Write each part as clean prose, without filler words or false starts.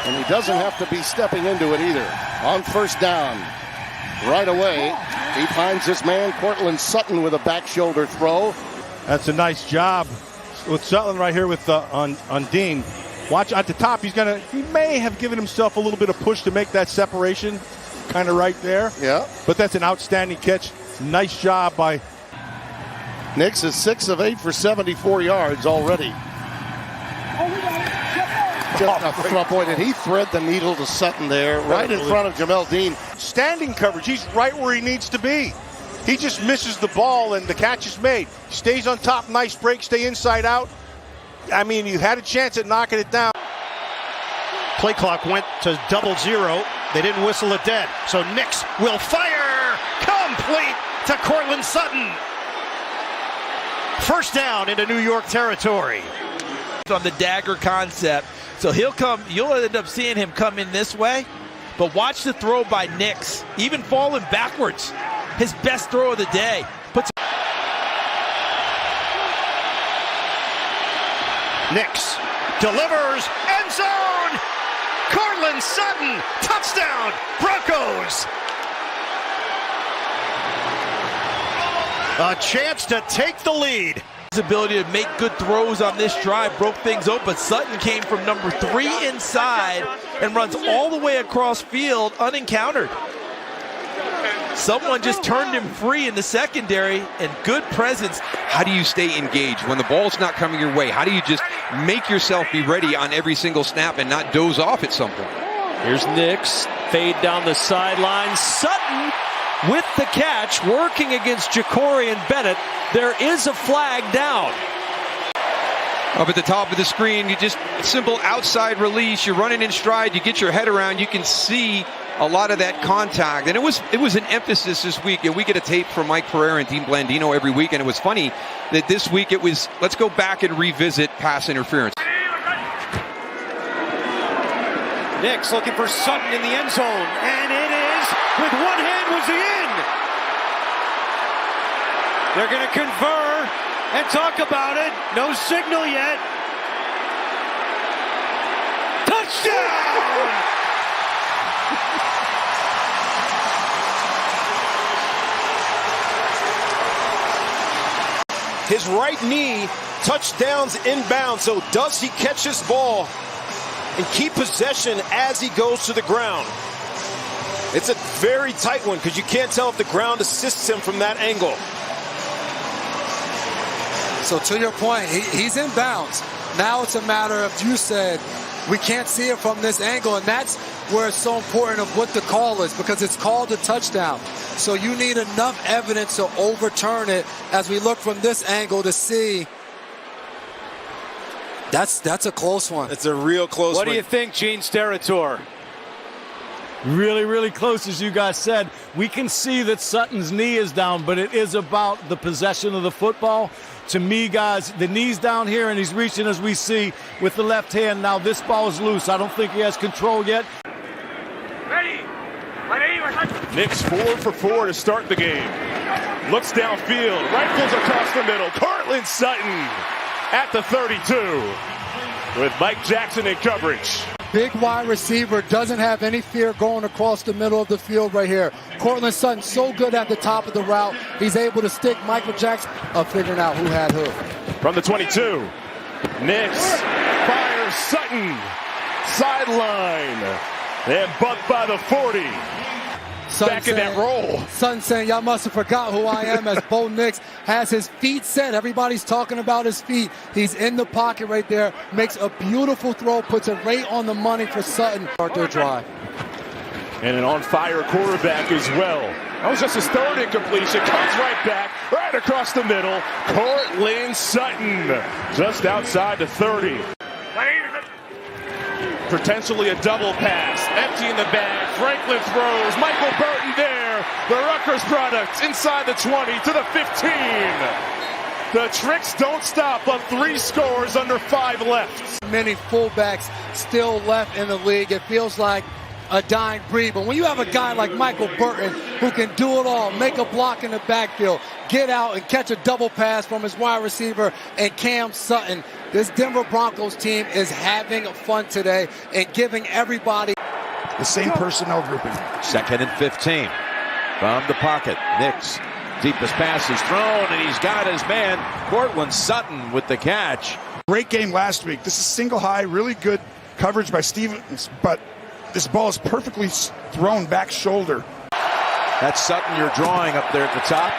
And he doesn't have to be stepping into it either. On first down, right away, he finds his man, Courtland Sutton, with a back shoulder throw. That's a nice job with Sutton right here with on Dean. Watch at the top. He may have given himself a little bit of push to make that separation, kind of right there. Yeah. But that's an outstanding catch. Nice job by Nix is 6 of 8 for 74 yards already. Did he thread the needle to Sutton there, right in front of Jamel Dean? Standing coverage. He's right where he needs to be. He just misses the ball, and the catch is made. Stays on top. Nice break. Stay inside out. I mean, you had a chance at knocking it down. Play clock went to 00. They didn't whistle it dead. So Nix will fire. Complete to Courtland Sutton. First down into New York territory. On the dagger concept. So you'll end up seeing him come in this way. But watch the throw by Nix. Even falling backwards. His best throw of the day. Nix delivers, end zone! Courtland Sutton, touchdown, Broncos! A chance to take the lead. His ability to make good throws on this drive broke things open, but Sutton came from number 3 inside and runs all the way across field unencountered. Someone just turned him free in the secondary, and good presence. How do you stay engaged when the ball's not coming your way? How do you just make yourself be ready on every single snap and not doze off at some point? Here's Nix, fade down the sideline. Sutton with the catch, working against Ja'Cory and Bennett. There is a flag down. Up at the top of the screen, you just simple outside release. You're running in stride. You get your head around. You can see a lot of that contact, and it was an emphasis this week. And we get a tape from Mike Pereira and Dean Blandino every week, and it was funny that this week it was, let's go back and revisit pass interference. Nix looking for Sutton in the end zone, and it is, with one hand, was the in. They're going to confer and talk about it. No signal yet. Touchdown! His right knee touchdowns inbound. So does he catch this ball and keep possession as he goes to the ground? It's a very tight one because you can't tell if the ground assists him from that angle. So to your point, he's in bounds. Now it's a matter of, you said, we can't see it from this angle, and that's where it's so important of what the call is, because it's called a touchdown. So you need enough evidence to overturn it as we look from this angle to see. That's a close one. It's a real close one. What do you think, Gene Steratore? Really, really close, as you guys said. We can see that Sutton's knee is down, but it is about the possession of the football. To me, guys, the knee's down here, and he's reaching, as we see, with the left hand. Now this ball is loose. I don't think he has control yet. Nix 4 for 4 to start the game. Looks downfield, rifles across the middle. Courtland Sutton at the 32 with Mike Jackson in coverage. Big wide receiver, doesn't have any fear going across the middle of the field right here. Courtland Sutton so good at the top of the route. He's able to stick Michael Jackson of figuring out who had who. From the 22, Nix fires Sutton. Sideline. And bumped by the 40. Sutton back in that roll. Sutton saying, y'all must have forgot who I am, as Bo Nix has his feet set. Everybody's talking about his feet. He's in the pocket right there, makes a beautiful throw, puts it right on the money for Sutton. Start their drive. And an on-fire quarterback as well. That was just his third incompletion. Comes right back, right across the middle. Courtland Sutton, just outside the 30. Potentially a double pass. Empty in the bag. Franklin throws. Michael Burton there. The Rutgers product inside the 20 to the 15. The tricks don't stop, but 3 scores under 5 left. Many fullbacks still left in the league. It feels like a dying breed. But when you have a guy like Michael Burton who can do it all, make a block in the backfield, get out and catch a double pass from his wide receiver and Cam Sutton, This Denver Broncos team is having fun today and giving everybody the same personnel grouping. 2nd and 15 from the pocket. Nix, deepest pass is thrown, and he's got his man, Courtland Sutton, with the catch. Great game last week. This is single high, really good coverage by Stevens, but this ball is perfectly thrown back shoulder. That's Sutton you're drawing up there at the top.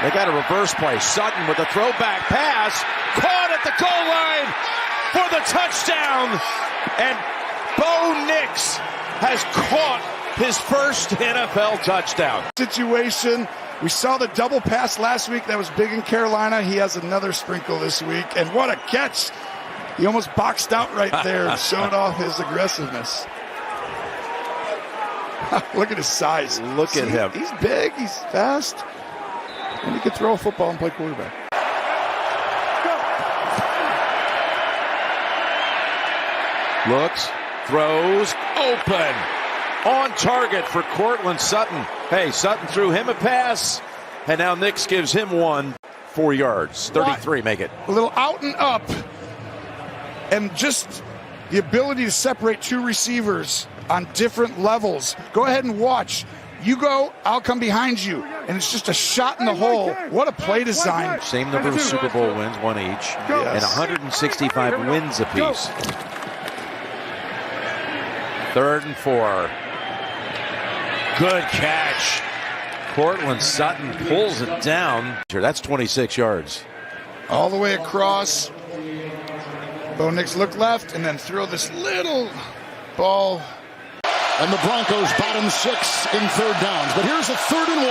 They got a reverse play. Sutton with a throwback pass, caught at the goal line for the touchdown. And Bo Nix has caught his first NFL touchdown. Situation. We saw the double pass last week. That was big in Carolina. He has another sprinkle this week. And what a catch. He almost boxed out right there and showed off his aggressiveness. Look at his size. Look at him. He's big. He's fast. And he can throw a football and play quarterback. Looks, throws, open. On target for Courtland Sutton. Hey, Sutton threw him a pass, and now Nix gives him one. 4 yards. 33, make it. A little out and up. And just the ability to separate two receivers on different levels. Go ahead and watch. You go, I'll come behind you. And it's just a shot in the hole. What a play design. Same number of Super Bowl wins, one each, and 165 wins apiece. 3rd and 4. Good catch. Courtland Sutton pulls it down. That's 26 yards. All the way across. Bo Nix look left and then throw this little ball. And the Broncos bottom 6 in 3rd downs. But here's a 3rd and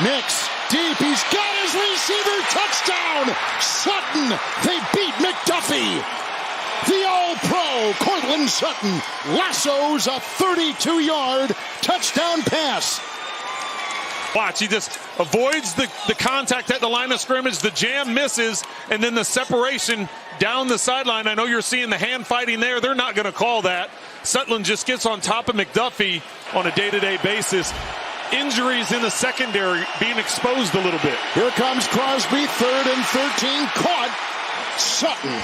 1. Nix deep. He's got his receiver. Touchdown. Sutton. They beat McDuffie. The All-Pro Courtland Sutton lassos a 32-yard touchdown pass. Watch, he just avoids the contact at the line of scrimmage. The jam misses, and then the separation down the sideline. I know you're seeing the hand fighting there. They're not going to call that. Sutton just gets on top of McDuffie on a day-to-day basis. Injuries in the secondary being exposed a little bit. Here comes Crosby, 3rd and 13. Caught. Sutton.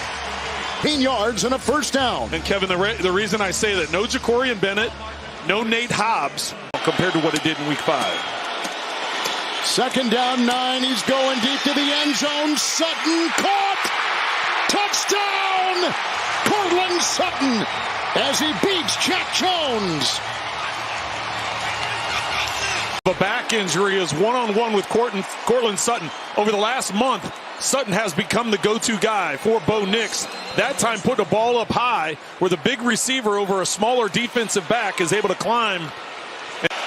15 yards and a 1st down. And Kevin, the reason I say that, no Jacorian Bennett, no Nate Hobbs compared to what it did in week 5. 2nd down, 9. He's going deep to the end zone. Sutton caught. Touchdown. Courtland Sutton as he beats Jack Jones. The back injury is one-on-one with Courtland Sutton. Over the last month, Sutton has become the go-to guy for Bo Nix. That time put a ball up high where the big receiver over a smaller defensive back is able to climb.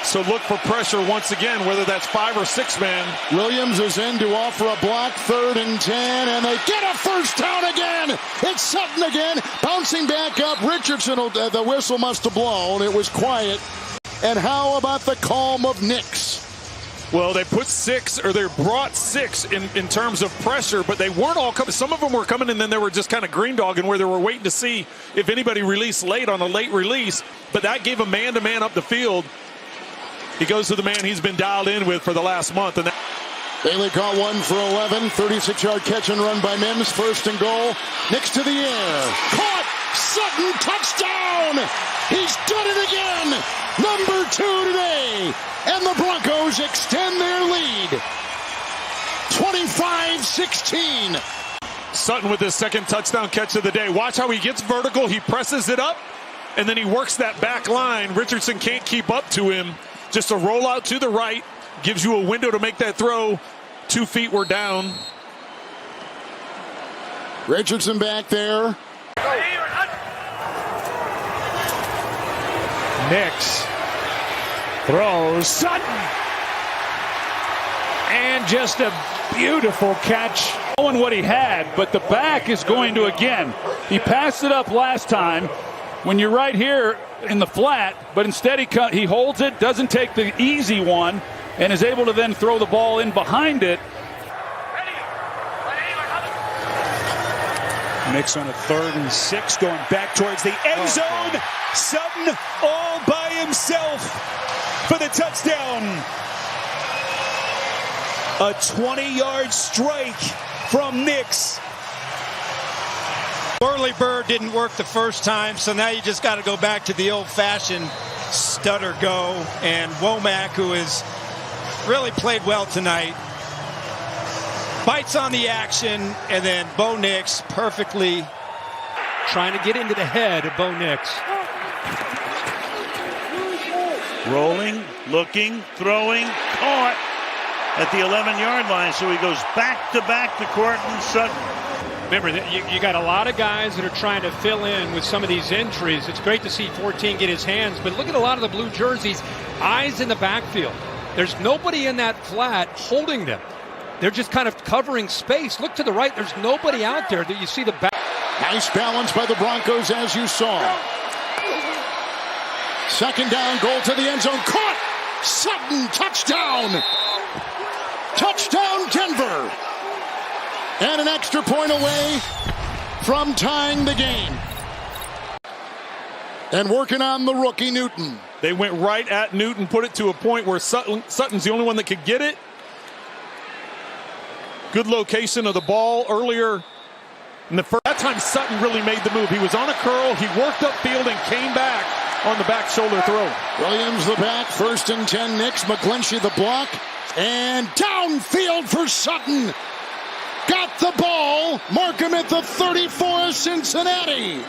So look for pressure once again, whether that's 5 or 6 man. Williams is in to offer a block, 3rd and 10, and they get a 1st down again. It's Sutton again, bouncing back up. Richardson, the whistle must have blown. It was quiet. And how about the calm of Nix? Well, they put 6, or they brought 6 in terms of pressure, but they weren't all coming. Some of them were coming, and then they were just kind of green dogging where they were waiting to see if anybody released late on a late release. But that gave a man-to-man up the field. He goes to the man he's been dialed in with for the last month. And Bailey caught 1 for 11. 36-yard catch and run by Mims. 1st and goal. Nix to the air. Caught. Sutton touchdown. He's done it again. Number 2 today. And the Broncos extend their lead. 25-16. Sutton with his 2nd touchdown catch of the day. Watch how he gets vertical. He presses it up, and then he works that back line. Richardson can't keep up to him. Just a rollout to the right gives you a window to make that throw. 2 feet were down. Richardson back there. Nix throws. Sutton. And just a beautiful catch. Knowing what he had, but the back is going to again. He passed it up last time when you're right here in the flat, but instead he holds it, doesn't take the easy one, and is able to then throw the ball in behind it. Nix on a 3rd and 6 going back towards the end zone. Sutton all by himself for the touchdown. A 20-yard strike from Nix. Early bird didn't work the first time, so now you just got to go back to the old-fashioned stutter go. And Womack, who has really played well tonight, bites on the action, and then Bo Nix perfectly Trying to get into the head of Bo Nix. Rolling, looking, throwing, caught at the 11-yard line. So he goes back to Courtland, Sutton. Remember, you got a lot of guys that are trying to fill in with some of these injuries. It's great to see 14 get his hands, but look at a lot of the blue jerseys, eyes in the backfield. There's nobody in that flat holding them. They're just kind of covering space. Look to the right. There's nobody out there that you see the back. Nice balance by the Broncos, as you saw. Second down, goal to the end zone. Caught! Sutton, touchdown! Touchdown, Denver! And an extra point away from tying the game. And working on the rookie, Newton. They went right at Newton, put it to a point where Sutton's the only one that could get it. Good location of the ball earlier in the first. That time Sutton really made the move. He was on a curl, he worked upfield and came back on the back shoulder throw. Williams the back, 1st and 10, Nix, McGlinchey the block, and downfield for Sutton. Got the ball, mark him at the 34 of Cincinnati.